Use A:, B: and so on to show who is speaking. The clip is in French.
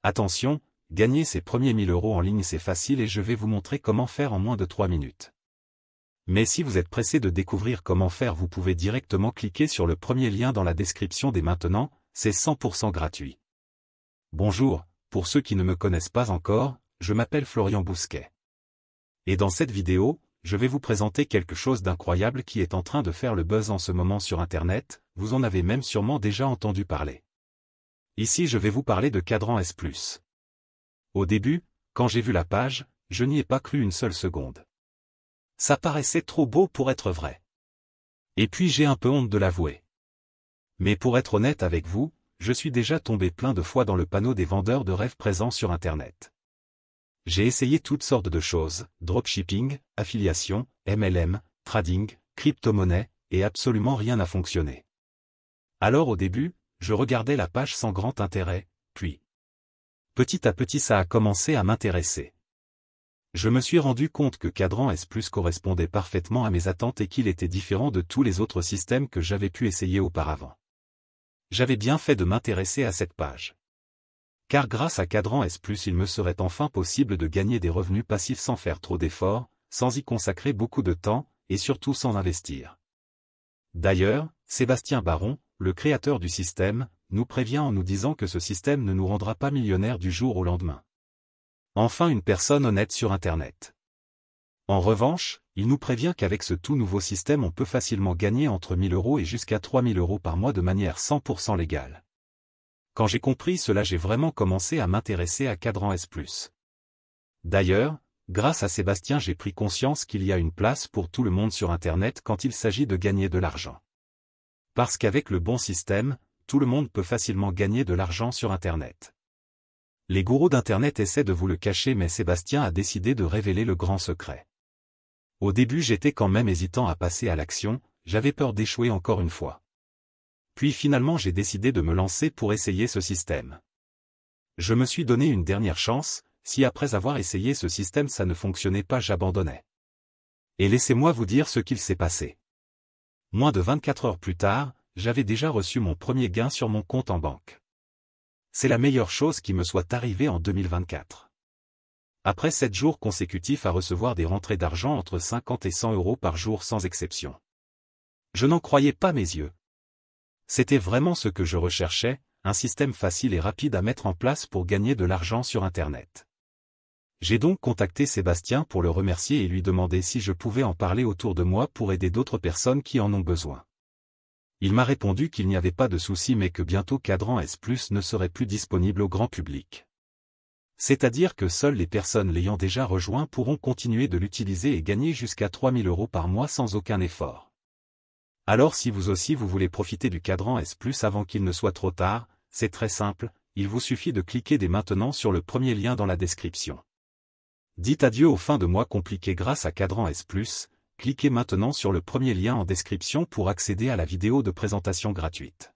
A: Attention, gagner ses premiers 1000 € en ligne c'est facile et je vais vous montrer comment faire en moins de 3 minutes. Mais si vous êtes pressé de découvrir comment faire, vous pouvez directement cliquer sur le premier lien dans la description dès maintenant, c'est 100% gratuit. Bonjour, pour ceux qui ne me connaissent pas encore, je m'appelle Florian Bousquet. Et dans cette vidéo, je vais vous présenter quelque chose d'incroyable qui est en train de faire le buzz en ce moment sur Internet, vous en avez même sûrement déjà entendu parler. Ici je vais vous parler de Cadran S+. Au début, quand j'ai vu la page, je n'y ai pas cru une seule seconde. Ça paraissait trop beau pour être vrai. Et puis j'ai un peu honte de l'avouer. Mais pour être honnête avec vous, je suis déjà tombé plein de fois dans le panneau des vendeurs de rêves présents sur Internet. J'ai essayé toutes sortes de choses, dropshipping, affiliation, MLM, trading, crypto-monnaie, et absolument rien n'a fonctionné. Alors au début, je regardais la page sans grand intérêt, puis petit à petit ça a commencé à m'intéresser. Je me suis rendu compte que Cadran S+ correspondait parfaitement à mes attentes et qu'il était différent de tous les autres systèmes que j'avais pu essayer auparavant. J'avais bien fait de m'intéresser à cette page. Car grâce à Cadran S+, il me serait enfin possible de gagner des revenus passifs sans faire trop d'efforts, sans y consacrer beaucoup de temps, et surtout sans investir. D'ailleurs, Sébastien Baron, le créateur du système, nous prévient en nous disant que ce système ne nous rendra pas millionnaires du jour au lendemain. Enfin une personne honnête sur Internet. En revanche, il nous prévient qu'avec ce tout nouveau système on peut facilement gagner entre 1000 € et jusqu'à 3000 € par mois de manière 100% légale. Quand j'ai compris cela, j'ai vraiment commencé à m'intéresser à Cadran S+. D'ailleurs, grâce à Sébastien j'ai pris conscience qu'il y a une place pour tout le monde sur Internet quand il s'agit de gagner de l'argent. Parce qu'avec le bon système, tout le monde peut facilement gagner de l'argent sur Internet. Les gourous d'Internet essaient de vous le cacher mais Sébastien a décidé de révéler le grand secret. Au début j'étais quand même hésitant à passer à l'action, j'avais peur d'échouer encore une fois. Puis finalement j'ai décidé de me lancer pour essayer ce système. Je me suis donné une dernière chance, si après avoir essayé ce système ça ne fonctionnait pas j'abandonnais. Et laissez-moi vous dire ce qu'il s'est passé. Moins de 24 heures plus tard, j'avais déjà reçu mon premier gain sur mon compte en banque. C'est la meilleure chose qui me soit arrivée en 2024. Après 7 jours consécutifs à recevoir des rentrées d'argent entre 50 et 100 € par jour sans exception. Je n'en croyais pas mes yeux. C'était vraiment ce que je recherchais, un système facile et rapide à mettre en place pour gagner de l'argent sur Internet. J'ai donc contacté Sébastien pour le remercier et lui demander si je pouvais en parler autour de moi pour aider d'autres personnes qui en ont besoin. Il m'a répondu qu'il n'y avait pas de souci mais que bientôt Cadran S+ ne serait plus disponible au grand public. C'est-à-dire que seules les personnes l'ayant déjà rejoint pourront continuer de l'utiliser et gagner jusqu'à 3000 € par mois sans aucun effort. Alors si vous aussi vous voulez profiter du Cadran S+ avant qu'il ne soit trop tard, c'est très simple, il vous suffit de cliquer dès maintenant sur le premier lien dans la description. Dites adieu aux fins de mois compliquées grâce à Cadran S+, cliquez maintenant sur le premier lien en description pour accéder à la vidéo de présentation gratuite.